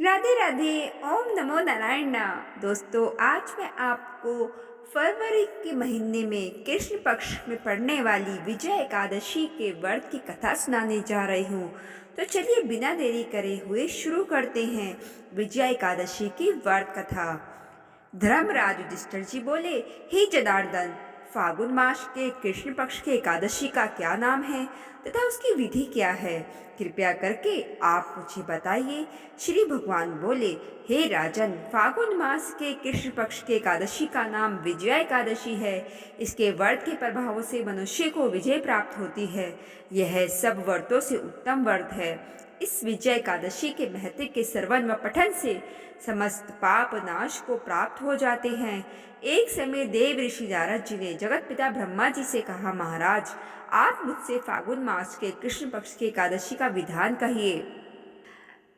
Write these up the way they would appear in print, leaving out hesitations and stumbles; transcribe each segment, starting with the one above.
राधे राधे। ओम नमो नारायण। दोस्तों, आज मैं आपको फरवरी के महीने में कृष्ण पक्ष में पड़ने वाली विजय एकादशी के व्रत की कथा सुनाने जा रही हूँ। तो चलिए बिना देरी करे हुए शुरू करते हैं विजय एकादशी की व्रत कथा। धर्मराज युधिष्ठिर जी बोले, हे जनार्दन, फागुन मास के कृष्ण पक्ष के एकादशी का क्या नाम है तथा उसकी विधि क्या है? कृपया करके आप मुझे बताइए। श्री भगवान बोले, हे राजन, फागुन मास के कृष्ण पक्ष के एकादशी का नाम विजया एकादशी है। इसके व्रत के प्रभाव से मनुष्य को विजय प्राप्त होती है। यह सब व्रतों से उत्तम व्रत है। इस विजय एकादशी के महत्व के श्रवण व पठन से समस्त पाप नाश को प्राप्त हो जाते हैं। एक समय देव ऋषि नारद जी ने जगत पिता ब्रह्मा जी से कहा, महाराज, आप मुझसे फागुन मास के कृष्ण पक्ष की एकादशी का विधान कहिए।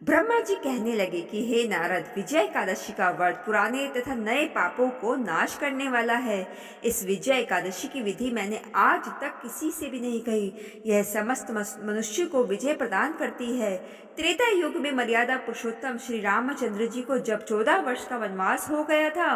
ब्रह्मा जी कहने लगे कि हे नारद, विजय एकादशी का व्रत पुराने तथा नए पापों को नाश करने वाला है। इस विजय एकादशी की विधि मैंने आज तक किसी से भी नहीं कही। यह समस्त मनुष्य को विजय प्रदान करती है। त्रेता युग में मर्यादा पुरुषोत्तम श्री रामचंद्र जी को जब 14 वर्ष का वनवास हो गया था,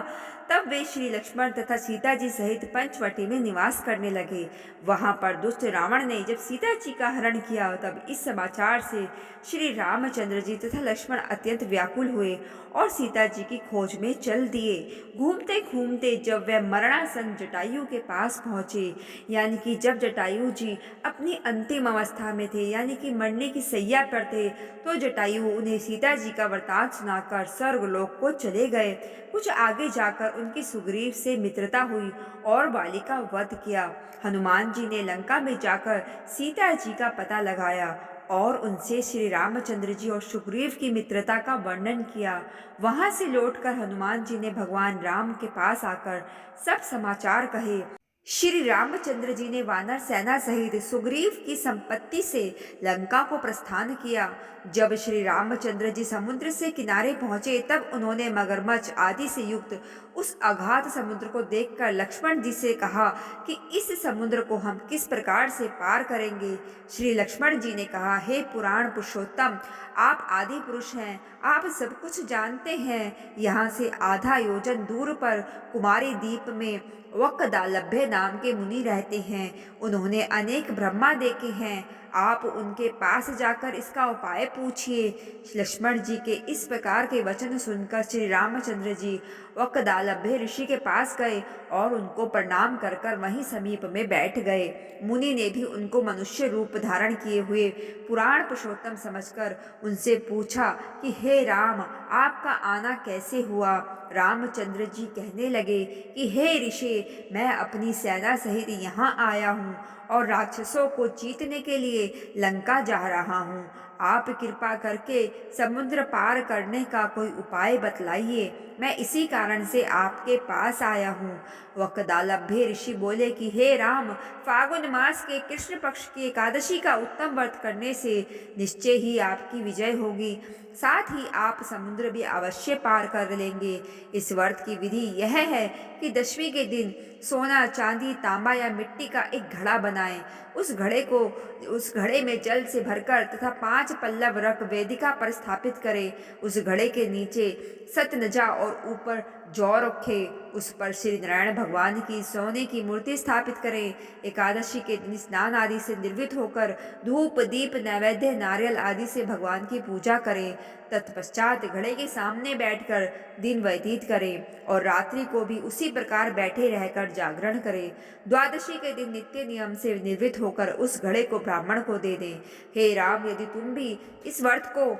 तब वे श्री लक्ष्मण तथा सीता जी सहित पंचवटी में निवास करने लगे। वहां पर दुष्ट रावण ने जब सीता जी का हरण किया, तब इस समाचार से श्री रामचंद्र जी तथा लक्ष्मण अत्यंत व्याकुल हुए और सीता जी की खोज में चल दिए। घूमते घूमते जब वे मरणासन जटायु के पास पहुंचे, यानी कि जब जटायु जी अपनी अंतिम अवस्था में थे, यानी कि मरने की सैया पर थे, तो जटायु उन्हें सीता जी का वृतांत सुनाकर स्वर्गलोक को चले गए। कुछ आगे जाकर उनकी सुग्रीव से मित्रता हुई और बाली का वध किया। हनुमान जी ने लंका में जाकर सीता जी का पता लगाया और उनसे श्री रामचंद्र जी और सुग्रीव की मित्रता का वर्णन किया। वहां से लौटकर हनुमान जी ने भगवान राम के पास आकर सब समाचार कहे। श्री रामचंद्र जी ने वानर सेना सहित सुग्रीव की संपत्ति से लंका को प्रस्थान किया। जब श्री रामचंद्र जी समुद्र से किनारे पहुंचे, तब उन्होंने मगरमच्छ आदि से युक्त उस अगाध समुद्र को देखकर लक्ष्मण जी से कहा कि इस समुद्र को हम किस प्रकार से पार करेंगे। श्री लक्ष्मण जी ने कहा, हे पुराण पुरुषोत्तम, आप आदि पुरुष हैं, आप सब कुछ जानते हैं। यहाँ से आधा योजन दूर पर कुमारी द्वीप में वक्कदालभ्य नाम के मुनि रहते हैं। उन्होंने अनेक ब्रह्मा देखे हैं। आप उनके पास जाकर इसका उपाय पूछिए। लक्ष्मण जी के इस प्रकार के वचन सुनकर श्री रामचंद्र जी वक्कदालभ्य ऋषि के पास गए और उनको प्रणाम कर कर वहीं समीप में बैठ गए। मुनि ने भी उनको मनुष्य रूप धारण किए हुए पुराण पुरुषोत्तम समझकर उनसे पूछा कि हे राम, आपका आना कैसे हुआ? रामचंद्र जी कहने लगे कि हे ऋषि, मैं अपनी सेना सहित यहाँ आया हूँ और राक्षसों को जीतने के लिए लंका जा रहा हूँ। आप कृपा करके समुद्र पार करने का कोई उपाय बतलाइए। मैं इसी कारण से आपके पास आया हूँ। वक्कदालभ्य ऋषि बोले कि हे राम, फागुन मास के कृष्ण पक्ष की एकादशी का उत्तम व्रत करने से निश्चय ही आपकी विजय होगी। साथ ही आप समुद्र भी अवश्य पार कर लेंगे। इस व्रत की विधि यह है कि दशमी के दिन सोना, चांदी, तांबा या मिट्टी का एक घड़ा बनाएं। उस घड़े में जल से भरकर तथा 5 पल्लव रख वेदिका पर स्थापित करें। उस घड़े के नीचे सतनजा और ऊपर जौ रखे। उस पर श्री नारायण भगवान की सोने की मूर्ति स्थापित करें। एकादशी के दिन स्नान आदि से निर्वृत्त होकर धूप, दीप, नैवेद्य, नारियल आदि से भगवान की पूजा करें। तत्पश्चात घड़े के सामने बैठकर दिन व्यतीत करें और रात्रि को भी उसी प्रकार बैठे रहकर जागरण करें। द्वादशी के दिन नित्य नियम से निवृत्त होकर उस घड़े को ब्राह्मण को दे दें। हे राम, यदि तुम भी इस व्रत को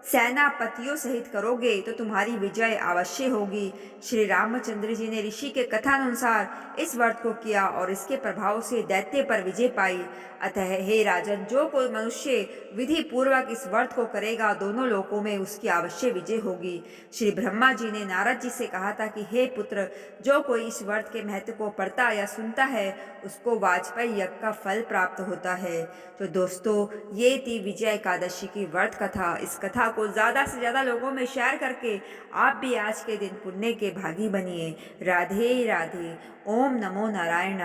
सेनापतियों सहित करोगे तो तुम्हारी विजय अवश्य होगी। श्री रामचंद्र जी ने ऋषि के कथानुसार इस व्रत को किया और इसके प्रभाव से दैत्य पर विजय पाई। अतः हे राजन, जो कोई मनुष्य विधि पूर्वक इस व्रत को करेगा, दोनों लोकों में उसकी अवश्य विजय होगी। श्री ब्रह्मा जी ने नारद जी से कहा था कि हे पुत्र, जो कोई इस व्रत के महत्व को पढ़ता या सुनता है, उसको वाजपेयी यज्ञ का फल प्राप्त होता है। तो दोस्तों, ये थी विजय एकादशी की व्रत कथा। इस कथा को ज़्यादा से ज़्यादा लोगों में शेयर करके आप भी आज के दिन पुण्य के भागी बनिए। राधे राधे। ओम नमो नारायण।